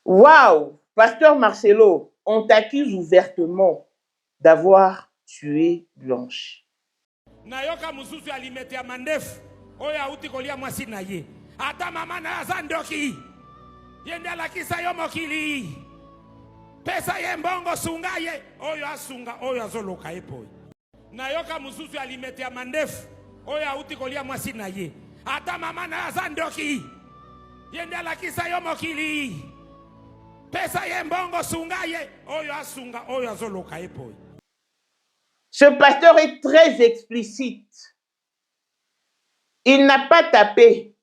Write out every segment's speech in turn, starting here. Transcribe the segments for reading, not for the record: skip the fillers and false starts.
Waouh! Pasteur Marcelo, on t'accuse ouvertement d'avoir tué Blanche. Nayoka mususu alimete ya mandefu oyo auti kolia mwasi na ye ata mama na aza ndoki yende alakisa yo mokili pesa ye mbongo sunga ye oyo asunga oyo azoloka ye boy nayoka mususu alimete ya mandefu oyo auti kolia mwasi na ye ata mama na aza ndoki yende alakisa yo mokili pesa ye mbongo sunga ye oyo asunga oyo azoloka ye boy. Ce pasteur est très explicite. Il n'a pas tapé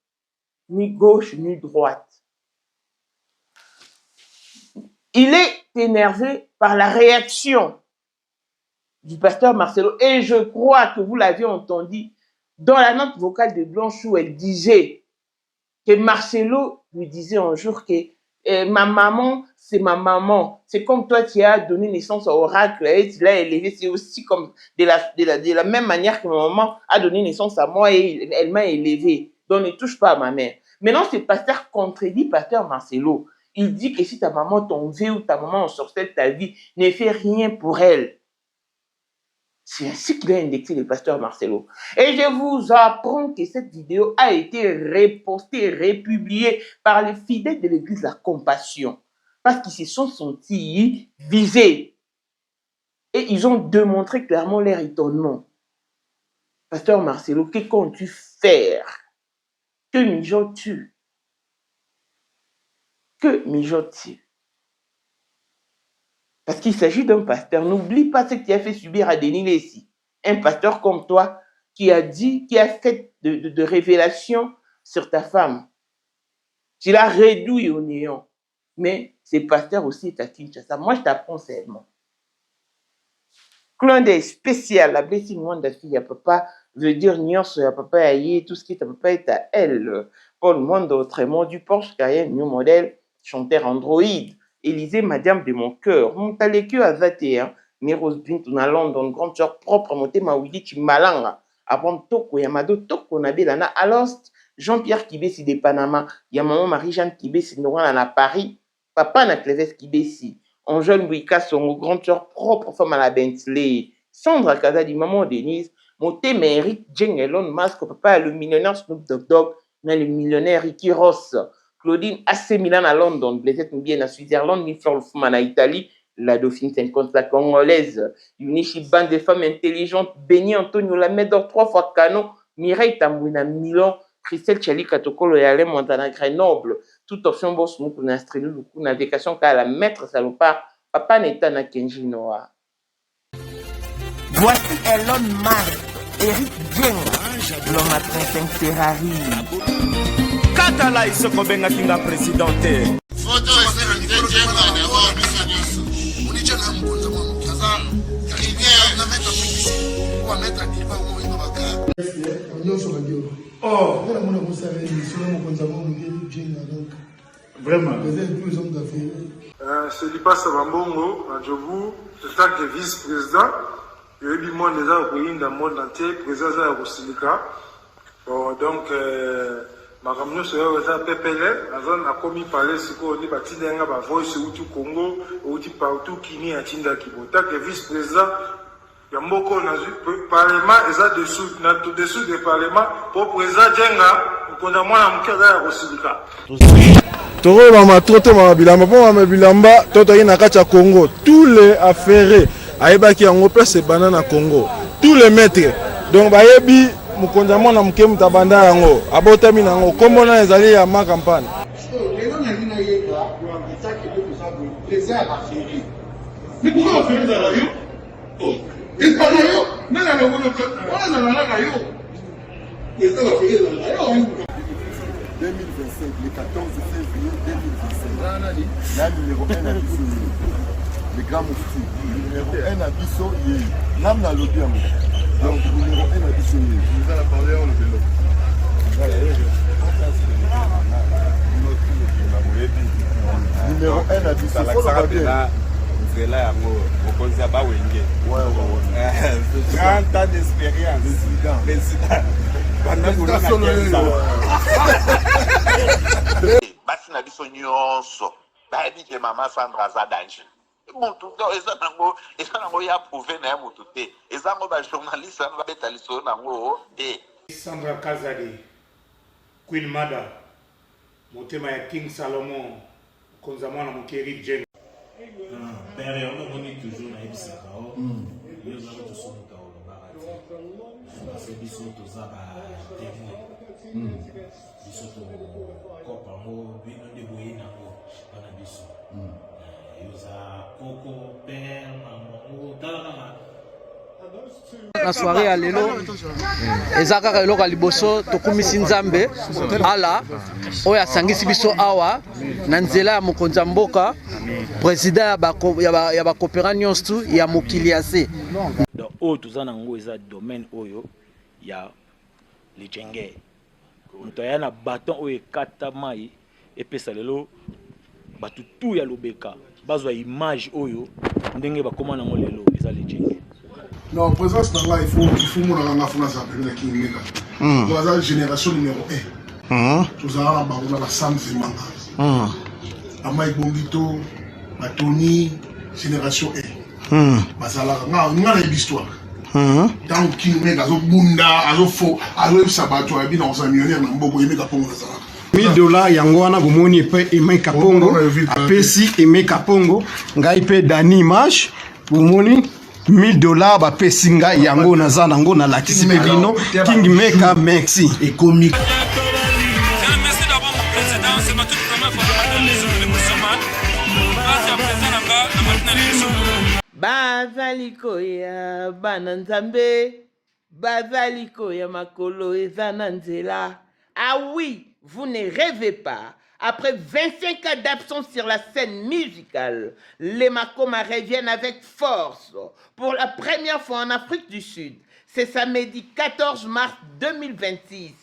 ni gauche ni droite. Il est énervé par la réaction du pasteur Marcelo. Et je crois que vous l'avez entendu dans la note vocale de Blanche où elle disait que Marcelo lui disait un jour que ma maman, c'est ma maman. C'est comme toi qui as donné naissance à Oracle et tu l'as élevé. C'est aussi comme de la même manière que ma maman a donné naissance à moi et elle m'a élevé. Donc ne touche pas à ma mère. Maintenant, ce pasteur contredit pasteur Marcelo. Il dit que si ta maman t'en veut ou ta maman ensorcelle ta vie, ne fais rien pour elle. C'est ainsi qu'il a indexé le pasteur Marcelo. Et je vous apprends que cette vidéo a été repostée, republiée par les fidèles de l'église La Compassion. Parce qu'ils se sont sentis visés. Et ils ont démontré clairement leur étonnement. Pasteur Marcelo, que comptes-tu faire? Que mijotes-tu? Que mijotes-tu? Parce qu'il s'agit d'un pasteur. N'oublie pas ce que tu as fait subir à Denis Lessi. Un pasteur comme toi qui a dit, qui a fait de révélations sur ta femme. Tu l'as réduit au néant. Mais ce pasteur aussi est à Kinshasa. Moi, je t'apprends seulement. Clin d'œil spécial. La blessure de la fille à papa veut dire nuance à papa aïe. Tout ce qui est à papa est à elle. Paul Mondo, autrement du Porsche Cayenne, new modèle, chanteur Android. Élysée, madame de mon cœur. Mon taléku à 21. Néros Bintou na London, grande sœur propre, monté ma wili chimalanga. Avant Toko, Yamado, Toko, Nabelana, Alost, Jean-Pierre Kibesi de Panama, Yamaman Marie-Jeanne Kibesi, Noran à Paris, Papa na Cléves Kibesi, Angèle Bouika, son grande sœur propre, femme à la Bentley, Sandra Kazadi, maman Denise, monté Méric, Jeng Elon Musk, papa le millionnaire Snoop Dogg, le millionnaire Ricky Ross, Claudine AC Milan à London, Blaisette Mbien à Switzerland, Niflor Fouman à Italie, la Dauphine 50, la Congolaise, Unichi, bande de femmes intelligentes, Béni Antonio Lamedor, 3 fois canon, Mireille Tambouina Milan, Christelle Chali Katokolo et Alain Montana Grenoble, toute option boss, Moukouna Strelu, Lukuna, vacation car la maître salopard, Papa Netana Kenji Noah. Voici Elon Musk, Eric Dien, l'homme à 35 Ferrari. Katala isoko benga kinga presidente. Photo Vraiment. C'est Lipa Sabambongo, à Djobu, en tant que vice-président. Il y a eu monde déjà au dans le monde entier, président de Rosilika. Donc, ma camion se fait PPL, la zone a commis parler ce qu'on dit, Batinga, Voice, Outu Congo, Outu partout, Kini, Atinda Kibo. En tant que vice-président, il y a beaucoup de parlement, et ça dessous du parlement, pour le président Djenga, on a moins à Mukada à Rosilika. Toro mama toto mama bilamba po mama bilamba toto ina kacha Congo tous les affairés ayebaki yango place banana Congo tous les maîtres donc bayebi mukonza mona muke mutabanda yango abotami nango kombo na ezali ya ma campagne mais pourquoi on fait ça là yo et pas yo mais là on a là yo et ça va faire là yo 2025, le 14 février 2025. La numéro 1 à Bissau, le grand moufti. Numéro 1 à Bissau, l'âme n'a l'autre. Donc, numéro 1 à Bissau. Nous allons parler en le vélo. Numéro 1 à Bissau. Il faut le bien. C'est là, au Konzaba Wenge. Ouais. 30 ans d'expérience. Président. basi na biso nyonso bayebi ke mama Sandra aza danger mutu eza nango ya prouve na ye mutu te eza ngo bajournaliste wana babeta lisolo nango te. Sandra Kazadi, Queen Mada, motema ya King Salomon, konzamwa na mokeri Jen. Père, on a toujours na ebisaka o. Yo za ko somuka o barati. Parce que biso to za ba technique. Biso to kopa mo bino de boyina ko bana biso. Yo za koko père maman tala na soirée ya lelo eza kaka eloko ya liboso tokumisi nzambe ala oyo asangisi biso awa na nzela ya mokonzi ya mboka président ya bakopera nyonso ya mokili ya se. Donc oyo toza nango eza domaine oyo ya lijenge moto aya na baton oyo ekata mai epesa lelo bato tu ya lobeka bazwa image oyo ndenge bakoma nango lelo eza lijenge. Non, présence dans là, il faut mon en France appeler qui est là. Voilà génération numéro 1. Tous à la barre la Sam Zemanga. Amaï Bombito, Tony, génération 1. Basala, on a l'histoire. Tant qu'il met à Bunda, à Fo, à Sabato, à Bin, on s'est millionnaire, on a beaucoup aimé Kapongo. $1000 yango wana bomoni pe Aimé Kapongo apesi Aimé Kapongo ngai pe Dani Image bomoni $1000 ba pesinga yango naza nango na lakisi bino King Maker merci et comique. Merci d'avoir mon président, c'est ma toute première fois dans l'émission de Moussaman. Merci à président Nanga, na maintenant l'émission. Bazaliko ya bananzambe, bazaliko ya makolo ezananzela. Ah oui, vous ne rêvez pas. Après 25 ans d'absence sur la scène musicale, les Makoma reviennent avec force pour la première fois en Afrique du Sud. C'est samedi 14 mars 2026.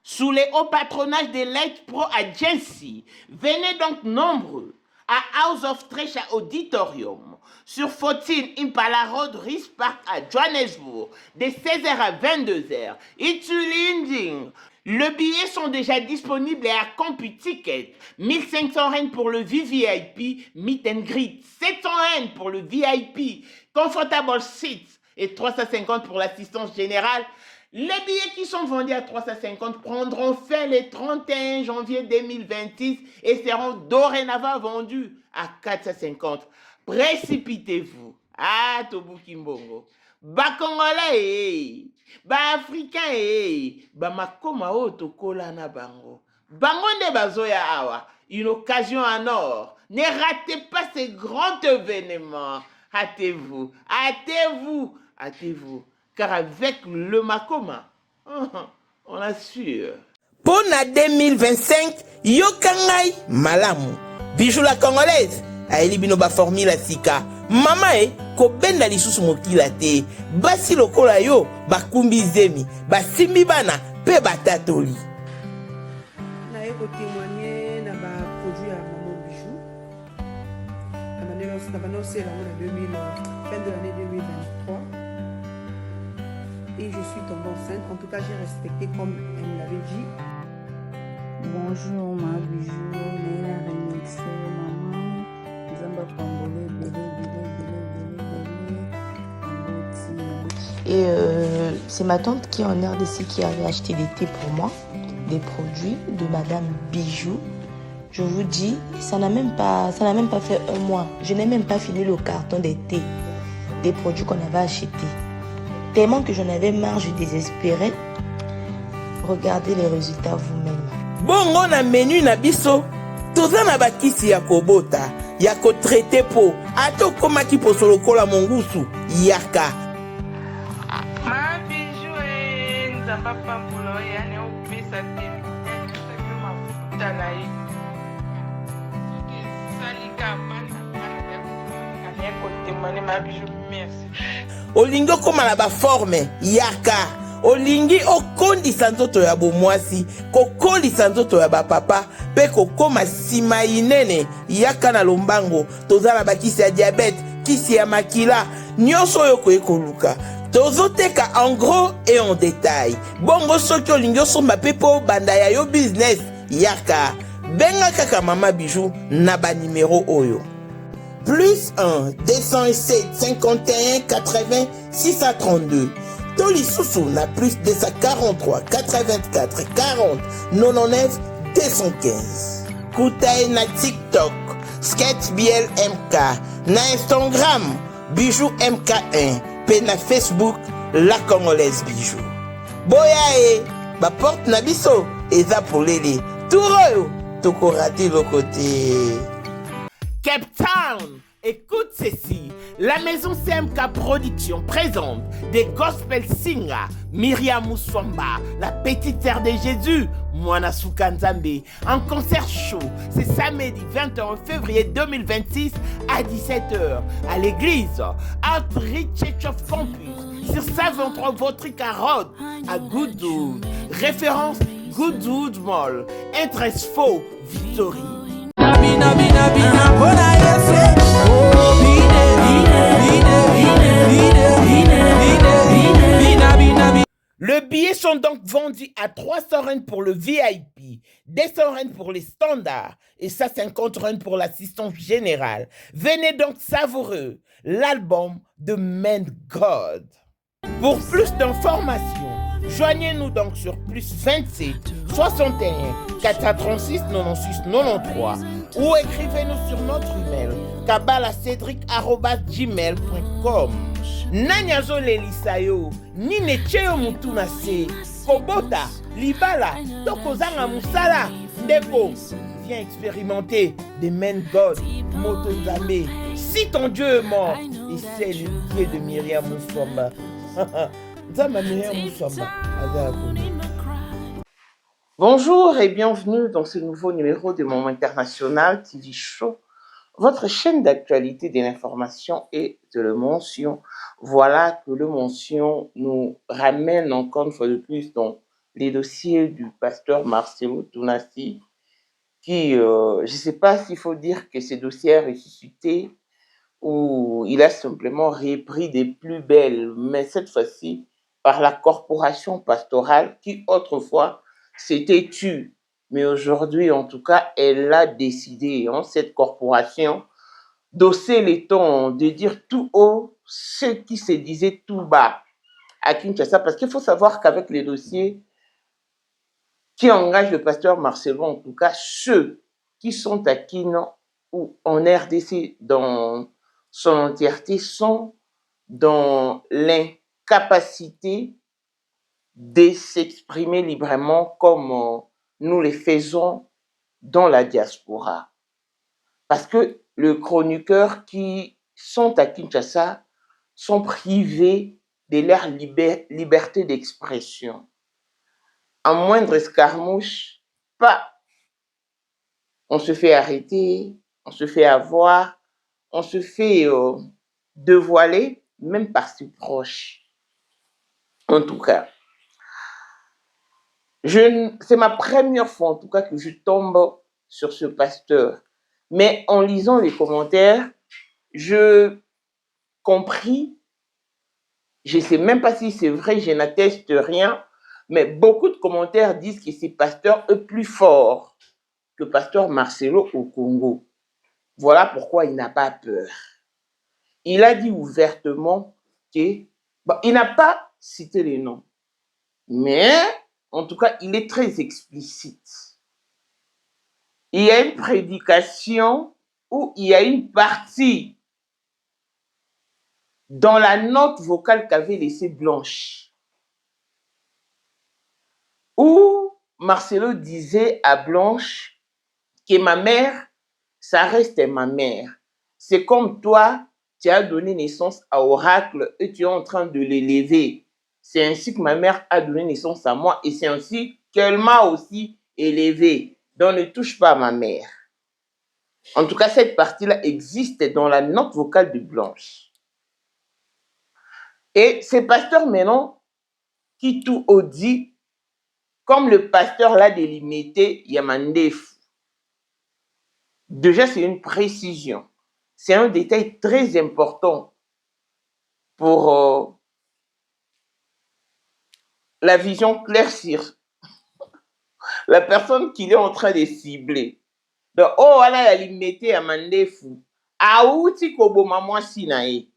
Sous les hauts patronages de Light Pro Agency, venez donc nombreux à House of Treasure Auditorium sur 14 Impala Road, Rice Park à Johannesburg, de 16h à 22h. It's Linding. Les billets sont déjà disponibles à CompuTicket. 1500 Rand pour le VVIP, Meet and Greet. 700 Rand pour le VIP, Comfortable Seats. Et 350 pour l'assistance générale. Les billets qui sont vendus à 350 prendront fin le 31 janvier 2026 et seront dorénavant vendus à 450. Précipitez-vous. Ah, Tobuki Mbongo. Ba Congolais, ba Africain, ba Makoma Otokola na bango. Bango nde bazoya awa. Une occasion en or. Ne ratez pas ce grand événement. Hâtez-vous, hâtez-vous, hâtez-vous. Car avec le Makoma, on assure. Pour la 2025, Yokangai Malamu. Bijou la congolaise. Aeli bino ba formula sika. Mama ko benda lisusu mokila te. Basi lokola yo bakumbi zemi. Basimbi bana pe batatoli. Na ko témoigner na ba produit à Maman Bijou. Na banoncé la fin de l'année 2023. Et je suis tombée enceinte. En tout cas, j'ai respecté comme elle me l'avait dit. Bonjour, ma bijou. Néla remixé, maman. Zamba Pambole, Et c'est ma tante qui est en RDC qui avait acheté des thés pour moi, des produits de Madame Bijou. Je vous dis, ça n'a même pas fait un mois. Je n'ai même pas fini le carton des thés, des produits qu'on avait achetés. Tellement que j'en avais marre, je désespérais. Regardez les résultats vous-même. Bongo na menu na biso, toza na bakisi ya kobota, ya ko traité po, ato koma ki posolo kola mongusu, yaka. Ma bijou nzamba pambulo yani opesa te. Nzamba mafuta na ye. Salika mana ya témoigner ma bijou. Merci. olingi okóma na baforme yaka olingi okondisa nzoto ya bomwasi kokolisa nzoto ya bapapa mpe kokóma nsima inene yaka na lombango toza na bakisi ya diabete kisi ya makila nyonso oyo okoki koluka tozoteka en gros et en détail bongo soki olingi osomba mpe mpo banda ya yo business yaka benga kaka mama bijou na banimero oyo plus 1 207 51 80 632 Tolisusu na plus 243 84 40 99 215 Kutae na TikTok Sketch BL MK na Instagram Bijou MK1 pe na Facebook La Congolaise Bijou boya ba porte na biso eza polele turoyo tokorate lokote Cape Town. Écoute ceci, la maison CMK Production présente des gospel singers Myriam Mouswamba, la petite sœur de Jésus, Mwana Soukanzambe, en concert show, c'est samedi 21 février 2026 à 17h à l'église Outreach Church of Campus sur 123 Vautry Road à Goodwood. Référence Goodwood Mall, Interest Faux, Victory. Le billet sont donc vendus à 300 rand pour le VIP, 200 rand pour les standards et 150 rand pour l'assistance générale. Venez donc savourer l'album de Man God. Pour plus d'informations, joignez-nous donc sur plus 27 61 436 96 93 ou écrivez-nous sur notre email kabalacedric@gmail.com. Nanyazo lelisayo nine cheo mutuna se kobota libala tokozanga musala ndeko viens expérimenter des men God Motonzambe. Si ton Dieu est mort et c'est le Dieu de Myriam Mouswamba. Bonjour et bienvenue dans ce nouveau numéro de Moment International TV Show, votre chaîne d'actualité, de l'information et de l'émotion. Voilà que le mention nous ramène encore une fois de plus dans les dossiers du pasteur Marcelo Tounassi, qui, je ne sais pas s'il faut dire que ce dossier a ressuscité ou il a simplement repris des plus belles, mais cette fois-ci par la corporation pastorale qui autrefois s'était tue. Mais aujourd'hui, en tout cas, elle a décidé, cette corporation, d'hausser les tons, de dire tout haut ce qui se disait tout bas à Kinshasa. Parce qu'il faut savoir qu'avec les dossiers qui engagent le pasteur Marcelo, en tout cas, ceux qui sont à Kino ou en RDC dans son entièreté sont dans l'incapacité de s'exprimer librement comme nous le faisons dans la diaspora. Parce que les chroniqueurs qui sont à Kinshasa sont privés de leur liberté d'expression. En moindre escarmouche, pas. On se fait arrêter, on se fait avoir, on se fait dévoiler, même par ses proches. En tout cas, c'est ma première fois en tout cas que je tombe sur ce pasteur. Mais en lisant les commentaires, je compris, je ne sais même pas si c'est vrai, je n'atteste rien, mais beaucoup de commentaires disent que ce pasteur est plus fort que pasteur Marcelo au Congo. Voilà pourquoi il n'a pas peur. Il a dit ouvertement que, il n'a pas cité les noms, mais en tout cas, il est très explicite. Il y a une prédication où il y a une partie dans la note vocale qu'avait laissée Blanche, où Marcelo disait à Blanche que ma mère, ça reste ma mère. C'est comme toi, tu as donné naissance à Oracle et tu es en train de l'élever. C'est ainsi que ma mère a donné naissance à moi et c'est ainsi qu'elle m'a aussi élevé. Donc ne touche pas à ma mère. En tout cas, cette partie-là existe dans la note vocale de Blanche. Et c'est pasteur maintenant qui tout dit, comme le pasteur l'a délimité, Yamandef. Déjà, c'est une précision. C'est un détail très important pour la vision claire sur la personne qu'il est en train de cibler. Donc, oh, voilà la limité à Mandefu. Aouti koboma moi sinae.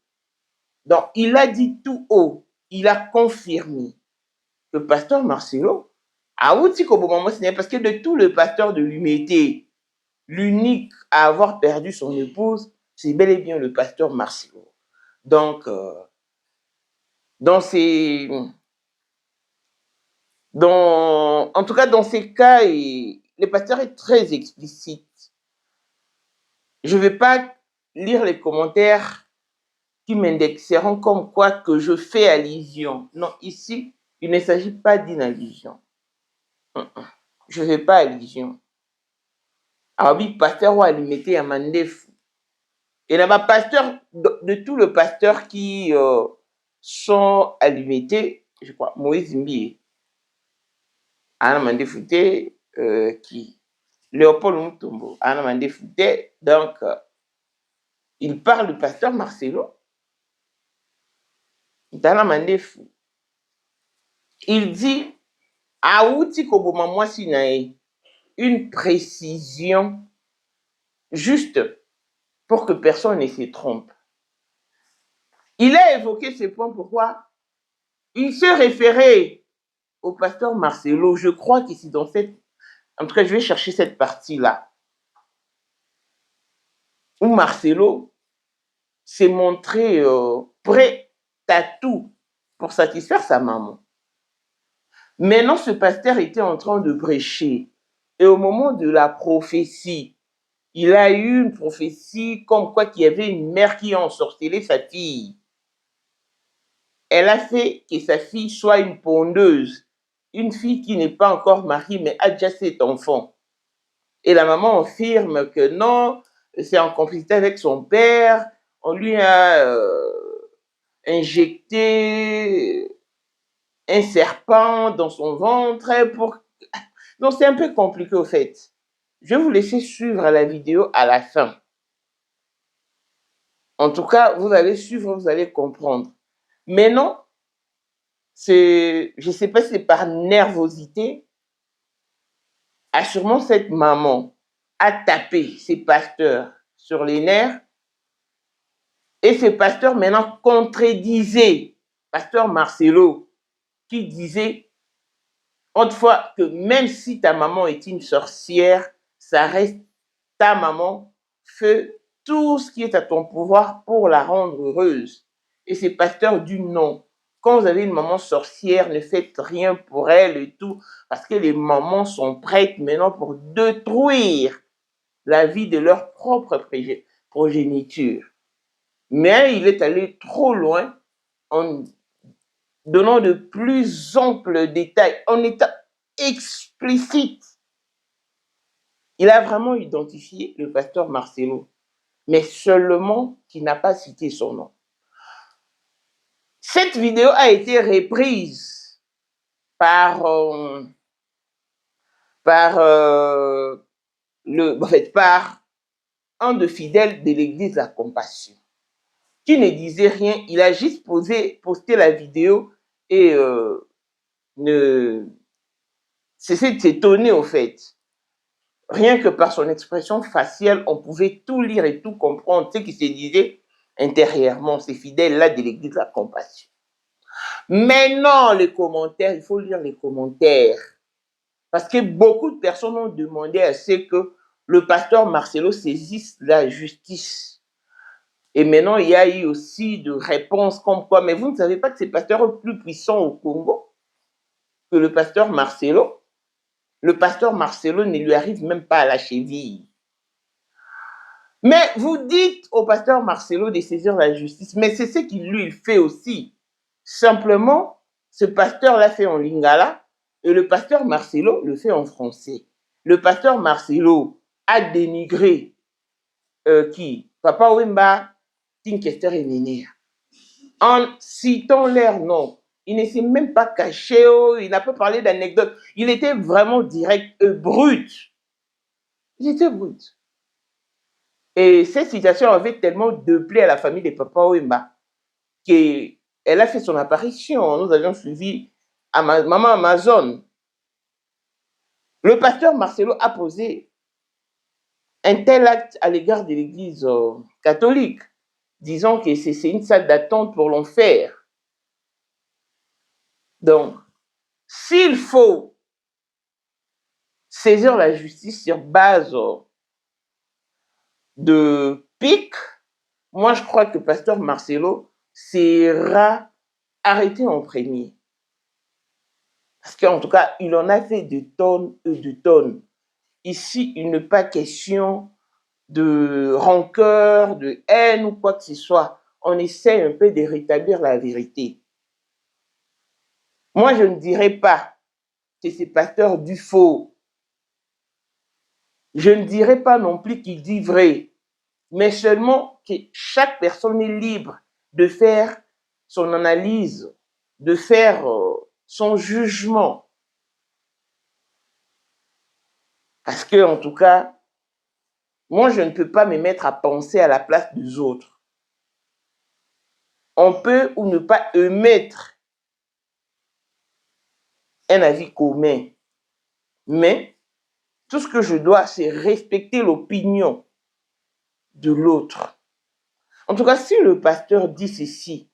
Donc, il a dit tout haut, il a confirmé que pasteur Marcelo, aouti koboma moi sinae, parce que de tout le pasteur de l'Humité, l'unique à avoir perdu son épouse, c'est bel et bien le pasteur Marcelo. Donc, en tout cas, dans ces cas, le pasteur est très explicite. Je ne vais pas lire les commentaires qui m'indexeront comme quoi que je fais allusion. Non, ici, il ne s'agit pas d'une allusion. Je ne fais pas allusion. Ah oui, pasteur ou alimité à Mandef. Et là-bas, pasteur, de tout le pasteur qui sont alimentés, je crois, Moïse Mbié, Anna Mandefouté, qui Léopold Moutombo, Anna Mandefouté, donc, il parle du pasteur Marcelo. Dans Mandefou. Il dit, Aouti Koboma moi sinae, une précision juste pour que personne ne se trompe. Il a évoqué ce point pourquoi il se référait au pasteur Marcelo. Je crois que c'est dans cette... En tout cas, je vais chercher cette partie-là. Où Marcelo s'est montré prêt à tout pour satisfaire sa maman. Maintenant, ce pasteur était en train de prêcher. Et au moment de la prophétie, il a eu une prophétie comme quoi qu'il y avait une mère qui a ensorcelé sa fille. Elle a fait que sa fille soit une pondeuse. Une fille qui n'est pas encore mariée, mais a déjà 7 enfants. Et la maman affirme que non, c'est en complicité avec son père. On lui a injecté un serpent dans son ventre pour... Donc, c'est un peu compliqué, au fait. Je vais vous laisser suivre la vidéo à la fin. En tout cas, vous allez suivre, vous allez comprendre. Mais non, je ne sais pas si c'est par nervosité, sûrement cette maman a tapé ses pasteurs sur les nerfs et ces pasteurs maintenant contredisaient pasteur Marcelo qui disait autrefois que même si ta maman est une sorcière, ça reste ta maman, fais tout ce qui est à ton pouvoir pour la rendre heureuse. Et ces pasteurs du non. Quand vous avez une maman sorcière, ne faites rien pour elle et tout, parce que les mamans sont prêtes maintenant pour détruire la vie de leur propre progéniture. Mais il est allé trop loin en donnant de plus amples détails, en étant explicite. Il a vraiment identifié le pasteur Marcelo, mais seulement qu'il n'a pas cité son nom. Cette vidéo a été reprise par un de fidèles de l'église La Compassion, qui ne disait rien. Il a juste posté la vidéo et cessait de s'étonner au fait. Rien que par son expression faciale, on pouvait tout lire et tout comprendre ce qui se disait intérieurement, ces fidèles-là de l'église La Compassion. Maintenant, les commentaires, il faut lire les commentaires. Parce que beaucoup de personnes ont demandé à ce que le pasteur Marcelo saisisse la justice. Et maintenant, il y a eu aussi de réponses comme quoi, mais vous ne savez pas que c'est le pasteur plus puissant au Congo que le pasteur Marcelo. Le pasteur Marcelo ne lui arrive même pas à la cheville. Mais vous dites au pasteur Marcelo de saisir la justice, mais c'est ce qu'il lui fait aussi. Simplement, ce pasteur l'a fait en lingala et le pasteur Marcelo le fait en français. Le pasteur Marcelo a dénigré qui Papa Wemba, Tinkester et Néné. En citant leur nom, il ne s'est même pas caché, il n'a pas parlé d'anecdotes. Il était vraiment direct, brut. Il était brut. Et cette citation avait tellement déplait à la famille de Papa Wemba qu'elle a fait son apparition. Nous avions suivi Maman Amazon. Le pasteur Marcelo a posé un tel acte à l'égard de l'Église catholique, disant que c'est une salle d'attente pour l'enfer. Donc, s'il faut saisir la justice sur base de pic, moi je crois que pasteur Marcelo sera arrêté en premier. Parce qu'en tout cas, il en a fait de tonnes et de tonnes. Ici, il n'est pas question de rancœur, de haine ou quoi que ce soit. On essaie un peu de rétablir la vérité. Moi, je ne dirais pas que c'est pasteur du faux. Je ne dirais pas non plus qu'il dit vrai, mais seulement que chaque personne est libre de faire son analyse, de faire son jugement. Parce que, en tout cas, moi, je ne peux pas me mettre à penser à la place des autres. On peut ou ne pas émettre un avis commun, mais tout ce que je dois, c'est respecter l'opinion de l'autre. En tout cas, si le pasteur dit ceci,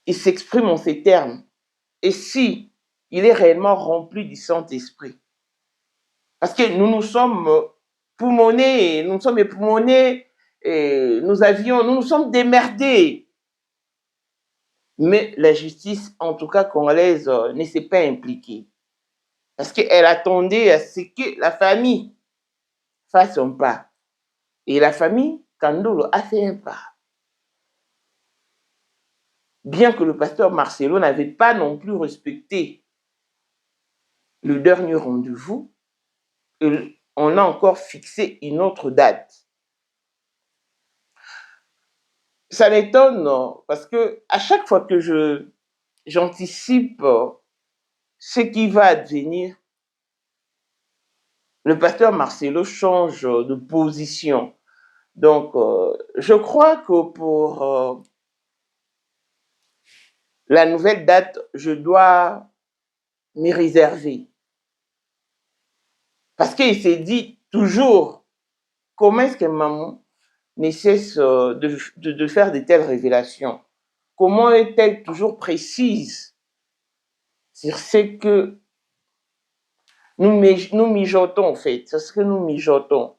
il s'exprime en ces termes, et si il est réellement rempli du Saint-Esprit, parce que nous nous sommes poumonnés, nous nous sommes époumonés, et nous nous sommes démerdés. Mais la justice, en tout cas congolaise, ne s'est pas impliquée. Parce qu'elle attendait à ce que la famille fasse un pas. Et la famille, Kandolo, a fait un pas. Bien que le pasteur Marcelo n'avait pas non plus respecté le dernier rendez-vous, on a encore fixé une autre date. Ça m'étonne parce que à chaque fois que j'anticipe ce qui va advenir, le pasteur Marcelo change de position. Donc, je crois que pour la nouvelle date, je dois m'y réserver. Parce qu'il s'est dit toujours, comment est-ce que maman ne cesse de faire de telles révélations? Comment est-elle toujours précise sur ce que nous mijotons, en fait, c'est ce que nous mijotons.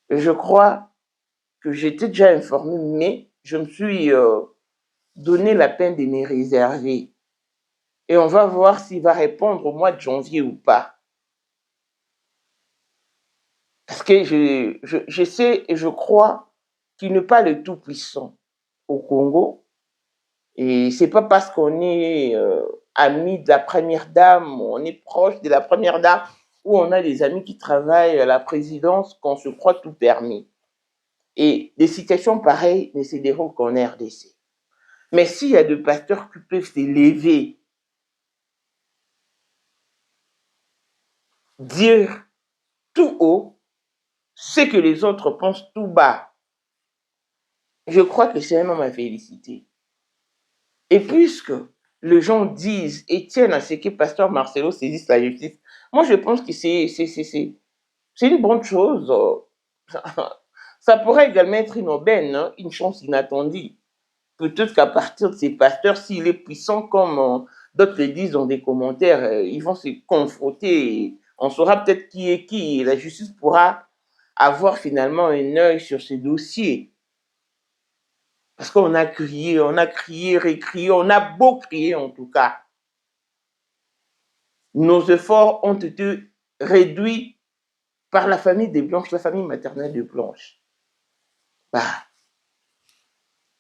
Et je crois que j'étais déjà informée, mais je me suis donné la peine de me réserver. Et on va voir s'il va répondre au mois de janvier ou pas. Parce que je sais et je crois qu'il n'est pas le tout-puissant au Congo. Et c'est pas parce qu'on est amis de la première dame, on est proche de la première dame, ou on a des amis qui travaillent à la présidence qu'on se croit tout permis. Et des situations pareilles ne se déroulent qu'en RDC. Mais s'il y a des pasteurs qui peuvent s'élever, dire tout haut ce que les autres pensent tout bas, je crois que c'est un homme à féliciter. Et puisque les gens disent et tiennent à ce que pasteur Marcelo saisisse la justice, moi je pense que c'est une bonne chose. Ça pourrait également être une aubaine, hein, une chance inattendue. Peut-être qu'à partir de ces pasteurs, s'il est puissant, comme d'autres le disent dans des commentaires, ils vont se confronter. On saura peut-être qui est qui. Et la justice pourra avoir finalement un œil sur ces dossiers. Parce qu'on a crié, récrié, on a beau crier en tout cas. Nos efforts ont été réduits par la famille des Blanches, la famille maternelle de Blanche.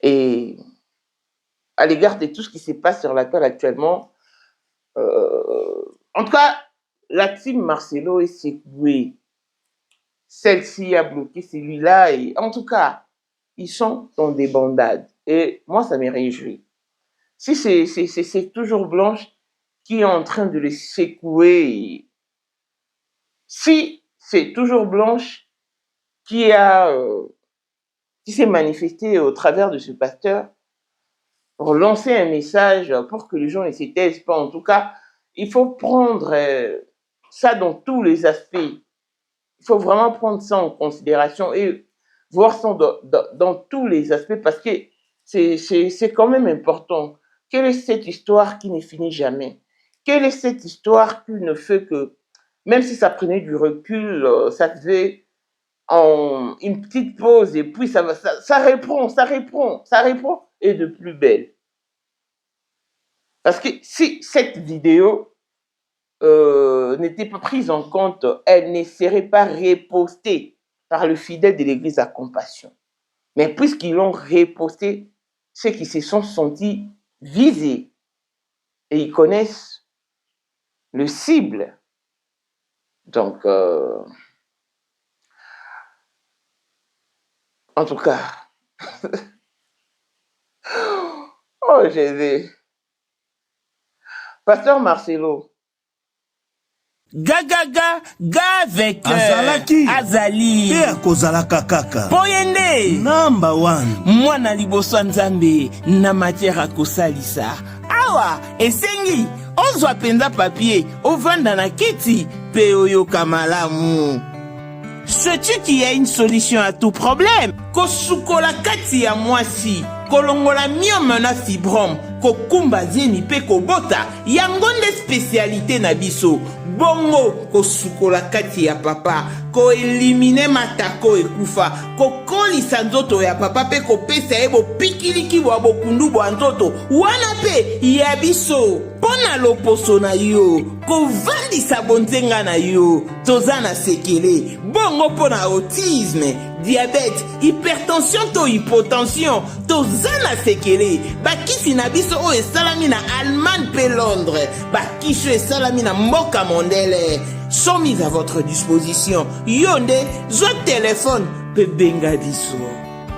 Et à l'égard de tout ce qui se passe sur la toile actuellement, en tout cas, la team Marcelo est secouée. celle-ci a bloqué celui-là. Et en tout cas, ils sont dans des bandades. Et moi, ça me réjouit. Si c'est toujours Blanche qui est en train de les secouer, si c'est toujours Blanche qui s'est manifestée au travers de ce pasteur, pour lancer un message, pour que les gens ne se taisent pas. En tout cas, il faut prendre ça dans tous les aspects. Il faut vraiment prendre ça en considération et voir ça dans tous les aspects parce que c'est quand même important. Quelle est cette histoire qui ne finit jamais? Quelle est cette histoire qui ne fait que, même si ça prenait du recul, ça faisait une petite pause et puis ça reprend et de plus belle. Parce que si cette vidéo n'était pas prise en compte, elle ne serait pas repostée par le fidèle de l'église à Compassion. Mais puisqu'ils l'ont repostée, ceux qui se sont sentis visés et ils connaissent le cible. Donc, en tout cas, oh Jésus. Pasteur Marcelo. Gagaga, avec Azali. Te kozalaka kaka. Poyende. Number 1. Mwana liboso nzambe na matière à kosalisa. Awa, esengi. Ozwa penza papier, ovanda na kiti, pe oyoka malamu. Sais-tu qu'il y a une solution à tout problème? Kosukola kati ya mwasi, kolongola myome na fibrome, kokumba zeni pe kobota, yango nde spécialité na biso. Bongo kosukola kati ya papa, ko elimine matako ekufa, kokolisa nzoto ya papa pe kopesa ye bopikiliki bwa bokundu bwa nzoto, wana pe ya biso. Pona loposo na yo, kovandisa bonzenga na yo, toza na sekele. Bongo pona autisme, diabète, hypertension to hypotension, toza na sekele. Bakisi na biso o esalami na Allemagne pe Londres, bakisho esalami na mboka mondele, sont mis à votre disposition. Yonde, zo téléphone pe benga biso.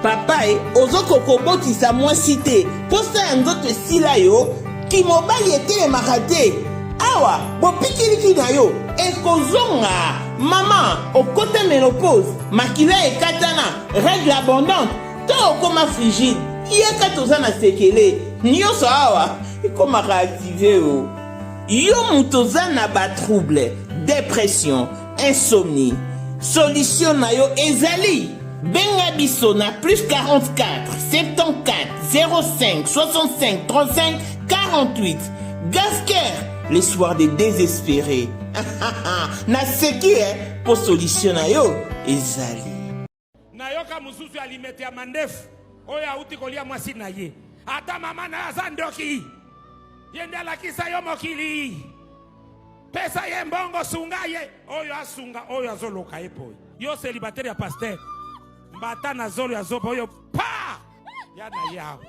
Papa ozoko kobotisa mwasi te, posa nzoto esila yo, ki mobali etelemaka te. Awa, bopikiliki na yo, ekozonga. Maman, okote ménopause, makila ekatana, règle abondante, to okoma frigide, yeka toza na sekele, nyonso awa, ekomaka activé o. Yo mutoza na ba trouble, dépression, insomnie. Solution na yo ezali. Benga biso na plus 44 74 05 65 35 48. Gasker, les soirs des désespérés. Na seki pour solution na yo ezali. Nayoka mususu alimete ya mandefu. Oya uti kolia mwasi na ye. Ata mama na azandoki. Yende alakisa yo mokili. Pesa ye mbongo sunga ye. Oyo asunga, oyo azoloka epo. Yo célibataire ya pasteur. Mbata na zolo ya zobo oyo pa. Ya na yao.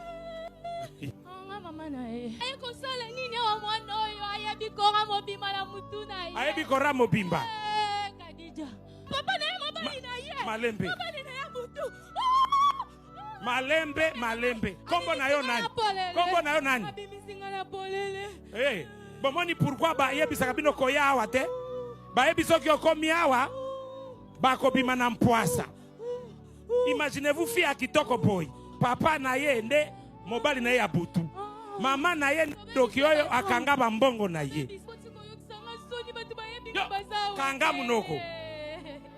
Mama na ye. Aye kosala nini wa mwana oyo ayebi kora mobimba na mutu na ye. Ayebi kora mobimba. Kadija. Papa na ye mobali na ye. Malembe. Mobali na ye mutu. Malembe. Kombo na yo nani? Kombo na yo nani? Abimisinga na polele. Eh, bomoni pourquoi ba yebisaka bino koya awa te? Ba yebiso ki okomi awa ba kobima na mpwasa. Imaginez-vous fille à kitoko boy. Papa na ye nde mobali na ye ya butu. Mama na ye ndoki oyo akanga bambongo na ye. Kanga munoko.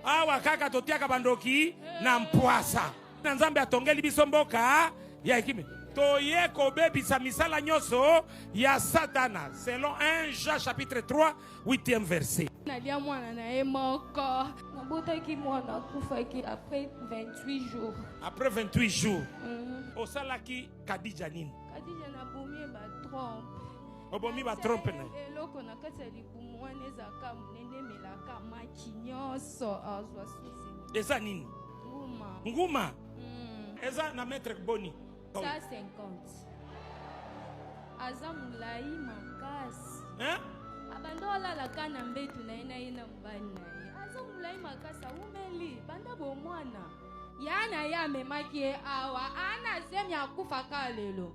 Awa kaka totiaka bandoki na mpwasa. Na Nzambe atongeli biso mboka ya ekime. Toye kobebisa misala nyoso ya Satana. Selon 1 Jean chapitre 3, 8e verset. Nalia mwana na ye moko. Nabotaki mwana kufaki après 28 jours. Après 28 jours. Osalaki Kadija nini? Kadija na bomi ba trompe. Obomi ba trompe na. Eloko na kati ya libumu wana ezaka munene melaka maki nyonso azwa susi. Eza nini? Nguma. Eza na maître boni. 150. Aza mulai makasi. Hein? Abandola la kana mbetu na ina mobali na ye. Aza mulai makasa umeli banda bomwana yana ya memaki awa ana zemi akufa kalelo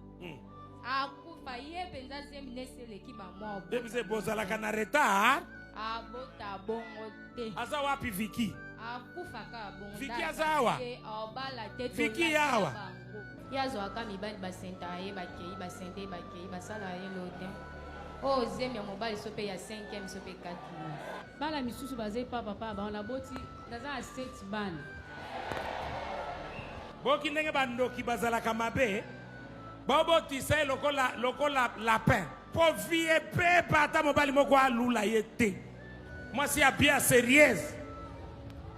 akufa ye penza zemi neseleki bamobo Debise bozalaka na retard abota bongo te aza wapi Viki akufa ka bongo Viki azawa obala te Viki yawa yazwaka mibali basenta ye bakei basente bakei basala ye lote o zemi ya mobali so pe ya 5e so pe 4e bana misusu bazai papa baona boti naza na 7 bana boki ndenge bandoki bazalaka mabe babotisa ye lokola lapin po vie pe bata mobali moko alula ye te mwasi ya bien sérieuse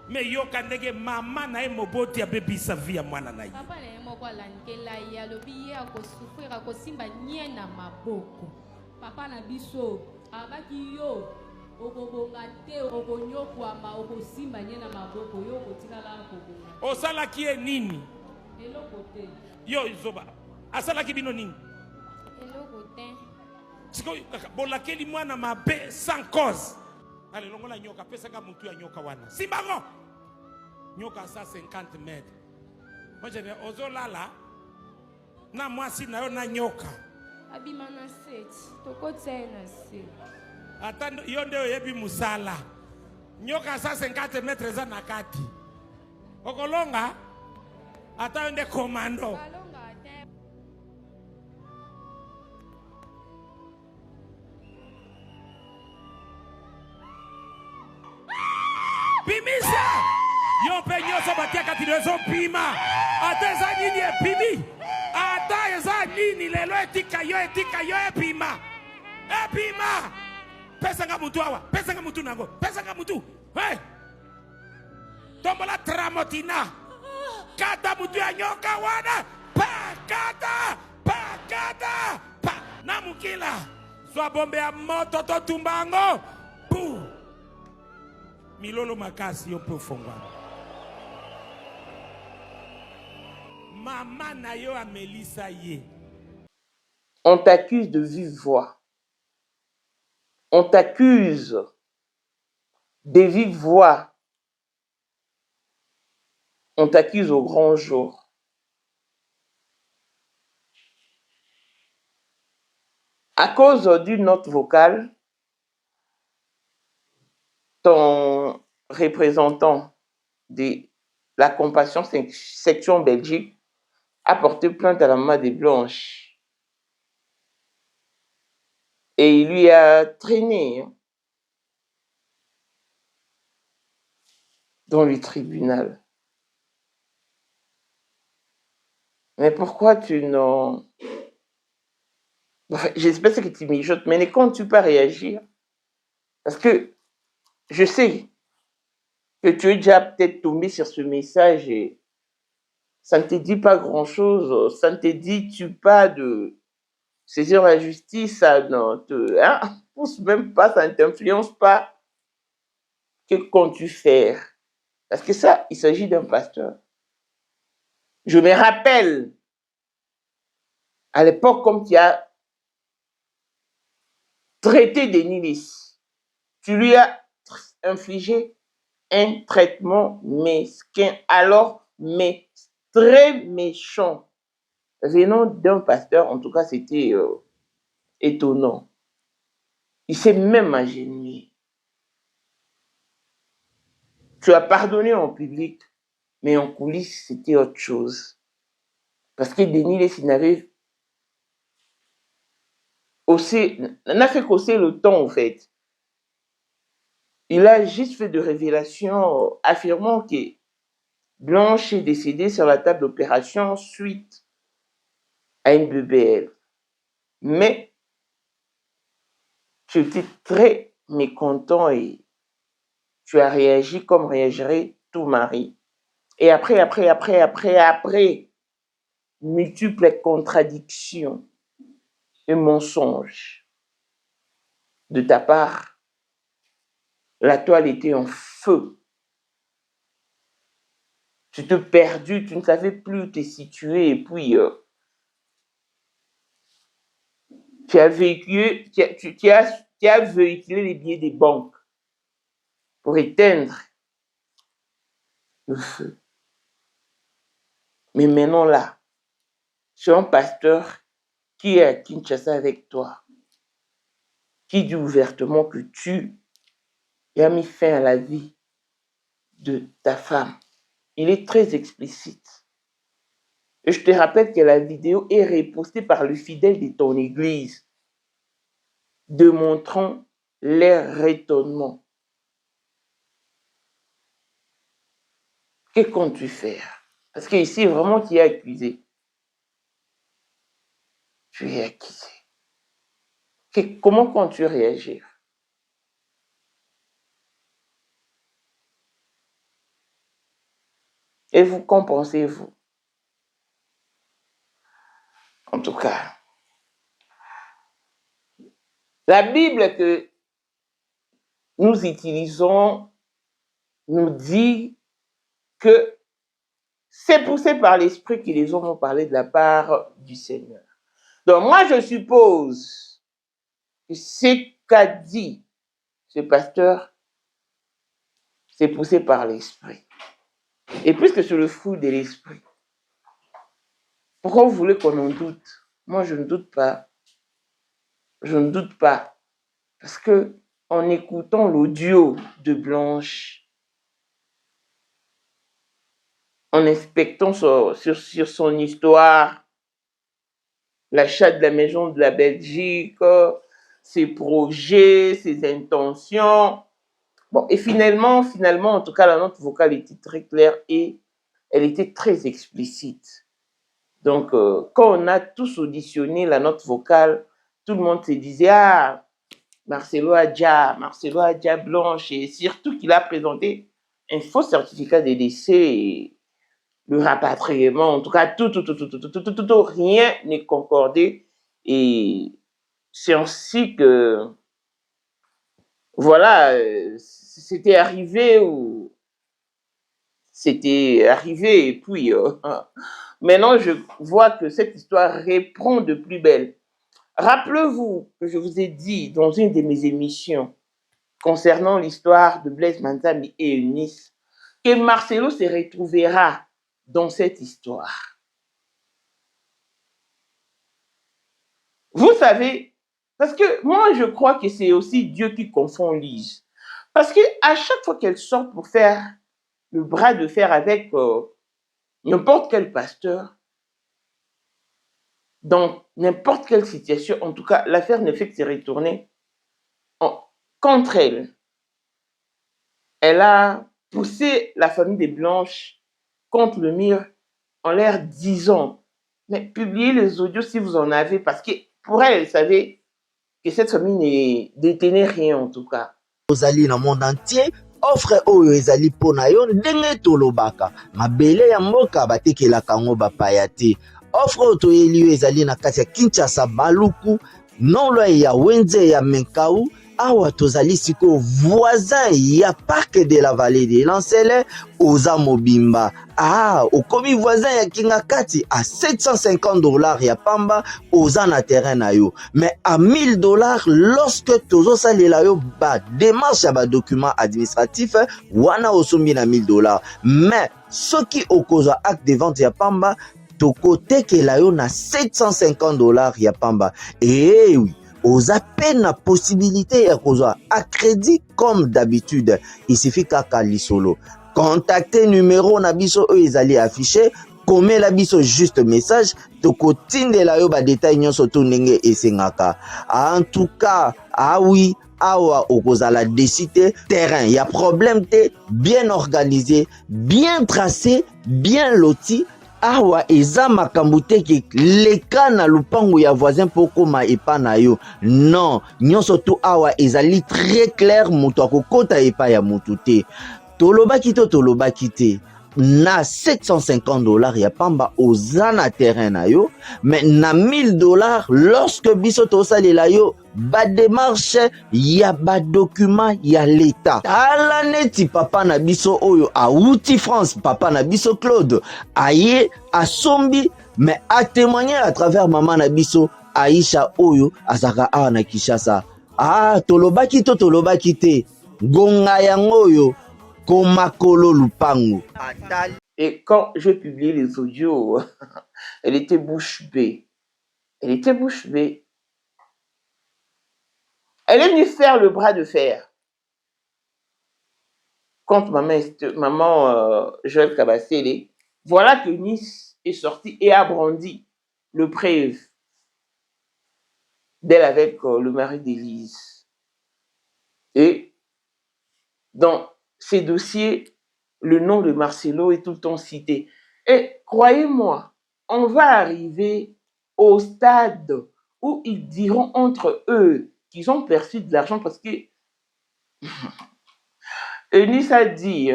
me yoka ndenge mama na ye moboti abebisa vi ya mwana na ye papa na ye moko alankela ye alobi ye akosufrir akosimba nye na maboko papa na biso abaki yo okobonga te okonyokwama okosimba nye na maboko yo okotikala kobonga osalaki ye nini eloko te yo zoba asalaki bino nini eloko te sikoyo kaka bolakeli mwana mabe sans cause ale longola nyoka pesaka mutu ya nyoka wana simbango nyoka sa 50 mètres moi je dis ozolala na mwasi na yo na nyoka abima na seti tokotia ye na se ata yo nde oyebi musala nyoka sa 50 mètres eza na kati okolonga ata yo nde komando bimisa yo mpe nyonso batiaka tino ezopima ata eza nini epimi ata eza nini lelo etika yo epima pesanga mutu awa pesanga mutu nango pesanga mutu hey! Tombola tramotina kata mutu ya nyoka wana pakata pa na mukila zwa bombe ya moto totumbango pu milolo makasi yo profongwana mama na yo amelisa ye. On t'accuse de vive voix. On t'accuse de vive voix. On t'accuse au grand jour. À cause d'une note vocale, ton représentant de la Compassion section Belgique a porté plainte à la maman des Blanches. Et il lui a traîné dans le tribunal. Mais pourquoi tu n'en... Enfin, j'espère que tu mijotes, mais ne comptes-tu pas réagir? Parce que je sais que tu es déjà peut-être tombé sur ce message et ça ne te dit pas grand-chose, ça ne te dit-tu pas de saisir la justice, ça ne te pousse même pas, ça ne t'influence pas. Que comptes-tu faire? Parce que ça, il s'agit d'un pasteur. Je me rappelle, à l'époque, comme tu as traité Denis Lis, tu lui as infligé un traitement mesquin, alors, mais très méchant. Venant d'un pasteur, en tout cas, c'était étonnant. Il s'est même agenouillé. Tu as pardonné en public, mais en coulisses, c'était autre chose. Parce que Denis Lis n'avait n'a fait qu'hausser le ton, en fait. Il a juste fait de révélations affirmant que Blanche est décédée sur la table d'opération suite à une BBL. Mais tu étais très mécontent et tu as réagi comme réagirait tout mari. Et après, multiples contradictions et mensonges de ta part, la toile était en feu. Tu te perdus, tu ne savais plus où te situer et puis tu as véhiculé les billets des banques pour éteindre le feu. Mais maintenant là, c'est un pasteur qui est à Kinshasa avec toi, qui dit ouvertement que tu as mis fin à la vie de ta femme. Il est très explicite. Et je te rappelle que la vidéo est repostée par le fidèle de ton église, démontrant leur étonnement. Que comptes-tu faire? Parce qu'ici, vraiment, tu es accusé. Tu es accusé. Comment comptes-tu réagir? Et vous, qu'en pensez-vous? En tout cas, la Bible que nous utilisons nous dit que c'est poussé par l'Esprit que les hommes ont parlé de la part du Seigneur. Donc moi, je suppose que ce qu'a dit ce pasteur, c'est poussé par l'Esprit. Et puisque c'est le fruit de l'Esprit, pourquoi vous voulez qu'on en doute? Moi, je ne doute pas. Je ne doute pas. Parce que en écoutant l'audio de Blanche, en inspectant sur son histoire, l'achat de la maison de la Belgique, ses projets, ses intentions. Bon, et finalement, en tout cas, la note vocale était très claire et elle était très explicite. Donc, quand on a tous auditionné la note vocale, tout le monde se disait « Ah, Marcelo a déjà Blanche » et surtout qu'il a présenté un faux certificat de décès et le rapatriement. En tout cas, tout, rien n'est concordé. Et c'est ainsi que, voilà, c'était arrivé et puis maintenant je vois que cette histoire reprend de plus belle. Rappelez-vous que je vous ai dit dans une de mes émissions concernant l'histoire de Blaise Manzambi et Eunice que Marcelo se retrouvera dans cette histoire. Vous savez, parce que moi je crois que c'est aussi Dieu qui confond Lise. Parce qu'à chaque fois qu'elle sort pour faire le bras de fer avec n'importe quel pasteur, dans n'importe quelle situation, en tout cas, l'affaire ne fait que se retourner contre elle. Elle a poussé la famille des Blanches contre le mur en leur disant, mais publiez les audios si vous en avez, parce que pour elle, elle savait que cette famille ne détenait rien en tout cas. Ozali dans le monde entier, offre oyo ezali pona yo ndenge tolobaka mabele ya mboka batekela kango bapaya te. Offre oyo toyeli yo ezali na kati ya Kinshasa Baluku nolo ya Wenze ya Menkau. Awa tozali siko voisin ya parc de la vallée de Lancele oza mobimba. Okomi voisin ya Kingakati à $750 ya pamba oza na terrain na yo. Mais à $1000 lorsque tozo salela yo ba démarche ya ba document administratif wana osombi na $1000. Mais soki okozwa acte de vente ya pamba tokote ke la yo na $750 ya pamba. Et oui, aux appels la possibilité à crédit comme d'habitude. Il suffit qu'à lisolo. Contactez numéro nabiso ezali affiché. Comme la biso juste message. Toko tinde la yo ba détail nyon soto nenge esengaka. En tout cas, oui. Awa okozala décider terrain. Il y a problème te bien organisé, bien tracé, bien loti. Awa eza makambo te ke leka na lupango ya voisin poko ma epa na yo. Non, nyonso tu awa ezali très clair moto akokota epa ya motu te. Tolobaki te. Na $750 ya pamba oza na terrain na yo, mais na $1000 lorsque biso tosalela yo ba démarche ya ba document ya l'état. Tala neti papa na biso oyo auti France, papa na biso Claude aye asombi, mais a témoigner à travers maman na biso Aisha oyo azaka awa na Kinshasa. Tolobaki te gonga yango oyo Komakolo Lupango. Et quand je publiais les audios, elle était bouche bée. Elle était bouche bée. Elle est venue faire le bras de fer. Quand maman Joël Kabasele, voilà que Nice est sorti et a brandi le preuve d'elle avec le mari d'Élise. Et dans ces dossiers, le nom de Marcelo est tout le temps cité. Et croyez-moi, on va arriver au stade où ils diront entre eux qu'ils ont perçu de l'argent parce que Eunice a dit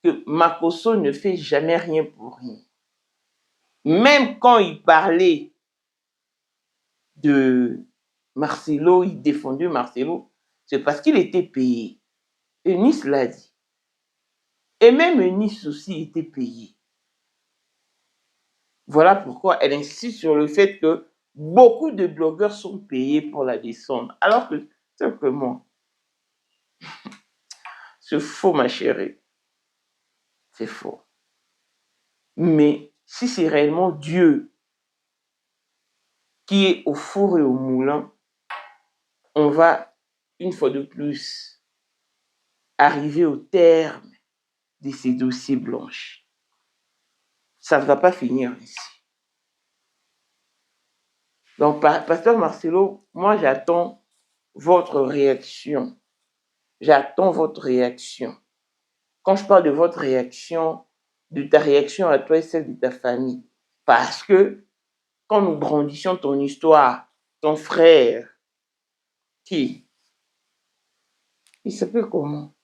que Makosso ne fait jamais rien pour rien. Même quand il parlait de Marcelo, il défendait Marcelo, c'est parce qu'il était payé. Eunice l'a dit. Et même Eunice aussi était payé. Voilà pourquoi elle insiste sur le fait que beaucoup de blogueurs sont payés pour la descendre. Alors que, simplement, c'est faux, ma chérie. C'est faux. Mais si c'est réellement Dieu qui est au four et au moulin, on va, une fois de plus, arriver au terme de ces dossiers blanches. Ça ne va pas finir ici. Donc, Pasteur Marcelo, moi, j'attends votre réaction. J'attends votre réaction. Quand je parle de votre réaction, de ta réaction à toi et celle de ta famille, parce que quand nous brandissions ton histoire, ton frère, qui? Il s'appelle comment?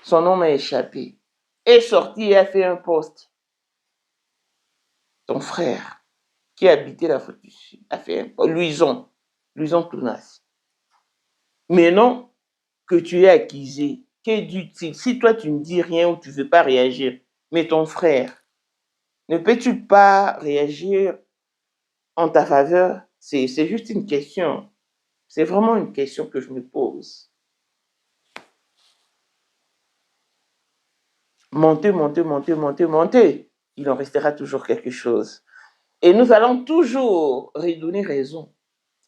Son nom m'a échappé. Est sorti et a fait un post. Ton frère, qui habitait l'Afrique du Sud, a fait un post. Luison Tounas. Mais non, que tu es accusé, qu'est-il? Si toi tu ne dis rien ou tu ne veux pas réagir, mais ton frère, ne peux-tu pas réagir en ta faveur? C'est juste une question. C'est vraiment une question que je me pose. Montez. Il en restera toujours quelque chose. Et nous allons toujours redonner raison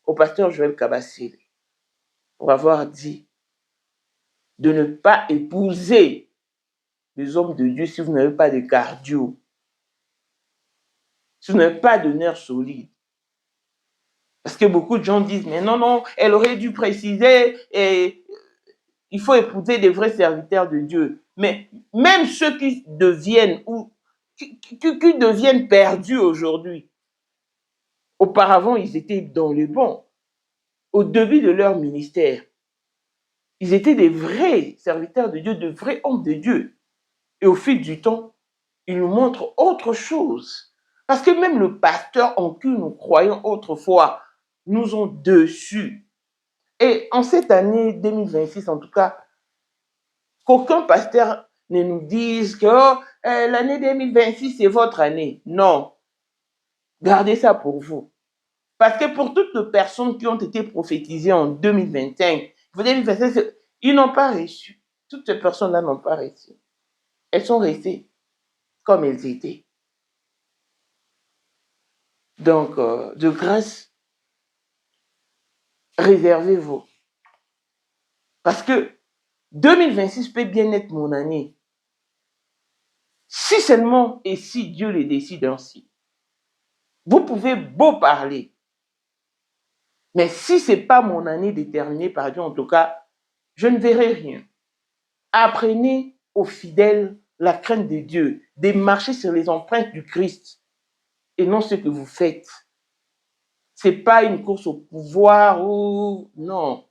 au pasteur Joël Kabasele pour avoir dit de ne pas épouser les hommes de Dieu si vous n'avez pas de cardio, si vous n'avez pas de nerfs solides. Parce que beaucoup de gens disent, mais non, elle aurait dû préciser, et il faut épouser des vrais serviteurs de Dieu. Mais même ceux qui deviennent qui deviennent perdus aujourd'hui, auparavant, ils étaient dans le bon. Au début de leur ministère, ils étaient des vrais serviteurs de Dieu, de vrais hommes de Dieu. Et au fil du temps, ils nous montrent autre chose. Parce que même le pasteur en qui nous croyons autrefois nous ont déçus. Et en cette année 2026, en tout cas, qu'aucun pasteur ne nous dise que l'année 2026, c'est votre année. Non. Gardez ça pour vous. Parce que pour toutes les personnes qui ont été prophétisées en 2025, ils n'ont pas reçu. Toutes ces personnes-là n'ont pas reçu. Elles sont restées comme elles étaient. Donc, de grâce, réservez-vous. Parce que 2026 peut bien être mon année. Si seulement et si Dieu le décide ainsi. Vous pouvez beau parler. Mais si ce n'est pas mon année déterminée par Dieu, en tout cas, je ne verrai rien. Apprenez aux fidèles la crainte de Dieu, de marcher sur les empreintes du Christ et non ce que vous faites. Ce n'est pas une course au pouvoir ou... Non.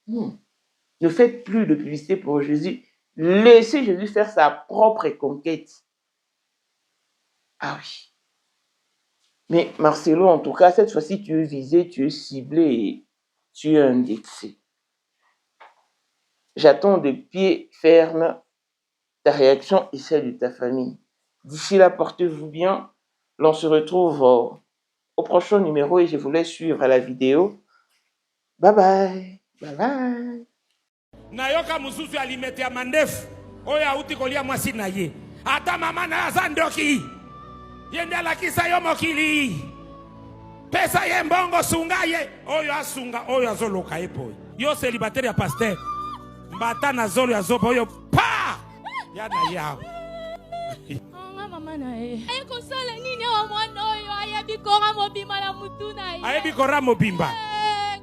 Ne faites plus de publicité pour Jésus. Laissez Jésus faire sa propre conquête. Ah oui. Mais Marcelo, en tout cas, cette fois-ci, tu es visé, tu es ciblé et tu es indexé. J'attends de pied ferme ta réaction et celle de ta famille. D'ici là, portez-vous bien. L'on se retrouve au prochain numéro et je vous laisse suivre la vidéo. Bye bye. Bye bye. nayoka mususu alimete ya mandefu oyo auti kolia mwasi na ye ata mama na aza ndoki yende alakisa yo mokili pesa ye mbongo sunga ye oyo asunga oyo azoloka ye boy yo célibataire ya pasteur mbata na zolo ya zobo oyo pa ya na yao mama na ye ayekosala nini awa mwana oyo ayebi kora mobimba na mutu na ye ayebi kora mobimba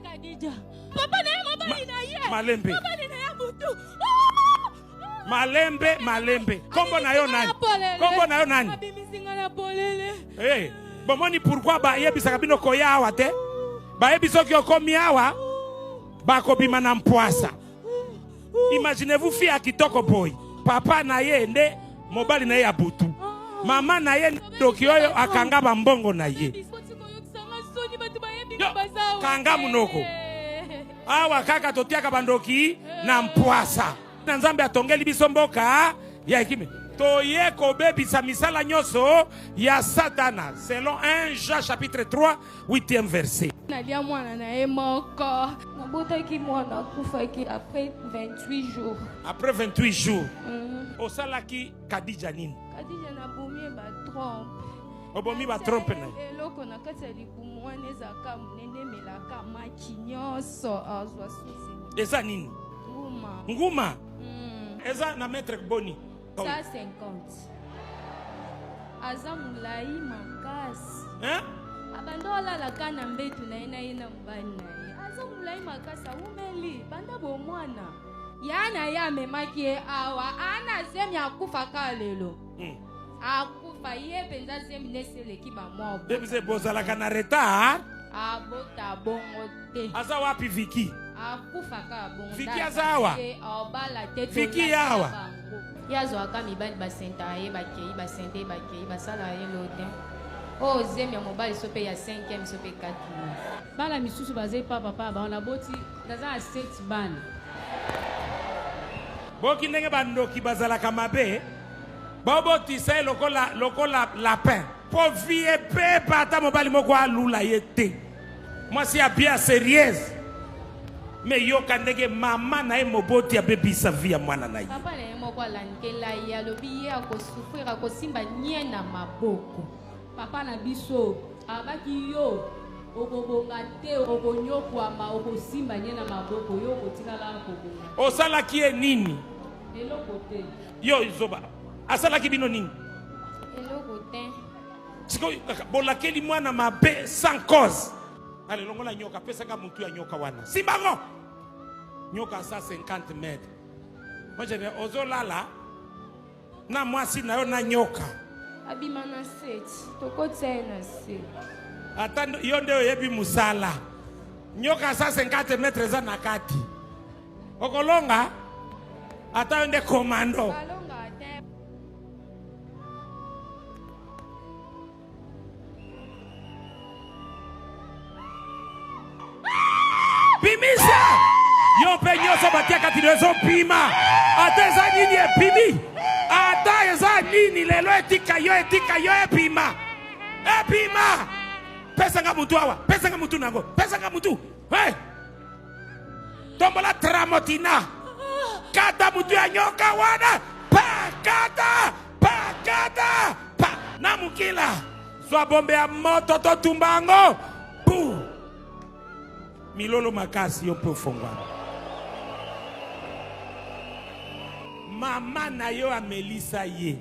Kadija papa na ye mobali na ye malembe mobali na ye mutu malembe kombo na yo nani kombo na yo nani abimisinga na polele bomoni pourquoi bayebisaka bino koya awa te bayebi soki okomi awa bakobima na mpwasa. Imaginez-vous fille ya kitoko boy papa na ye nde mobali na ye ya butu mama na ye ndoki oyo akanga bambongo na ye kanga munoko awa kaka totiaka bandoki na mpwasa na nzambe atongeli biso mboka ya ekime toye kobebisa misala nyonso ya satana selon 1 Jean chapitre 3 8e verset. nalia mwana na ye moko nabotaki mwana akufaki après 28 jours. Après 28 jours osalaki Kadija nini? Kadija nabomie batrompe. Obomi batrompe na eloko na kati ya libumu wana ezalaka monene emelaka maki nyonso azwa susi. Eza nini? Nguma. Eza na maître boni 150. aza mulai makasi abanda olalaka na mbetu na ye na ye na mobali na ye aza mulai makasi awumeli banda bomwana ya na ye amemaki ye awa ana zemi akufaka lelo akufa ye mpenza zemi neseleki bamobo debise bozalaka na retard abota bongo te aza wapi Viki? akufaka bongo Viki aza awa obala te Viki yawa yazwaka mibali basenta ye bakei basente bakei basala ye lote oyo zemi ya mobali so mpe ya 5e so mpe 4 bana misusu bazai papa baona boti naza na 7 bana boki ndenge bandoki bazalaka mabe babotisa ye lokola lapin po vie pepa ata mobali moko alula ye te mwasi ya bien sérieuse me yoka ndenge mama na ye moboti abebisa vi ya mwana na ye papa na ye moko alandela ye alobi ye akosufrir akosimba nye na maboko papa na biso abaki yo okobonga te okonyokwama okosimba nye na maboko yo okotikala kobonga osalaki ye nini eloko te yo zoba asalaki bino nini eloko te sikoyo kaka bolakeli mwana mabe sans cause ale longola nyoka pesaka mutu ya nyoka wana simbango nyoka 150 mètres moi je dis ozolala na mwasi na yo na nyoka abima na seti tokotia ye na se ata yo nde oyebi musala nyoka 150 mètres eza na kati okolonga ata yo nde komando pimisa yo mpe nyonso batiaka tino ezopima ata eza nini epimi ata eza nini lelo etika yo epima pesanga mutu awa pesanga mutu nango pesanga mutu tombola tramotina kata mutu ya nyoka wana pakata na mukila zwa bombe ya moto totumbango pu milolo makasi yo mpe ofongwana mama na yo amelisa ye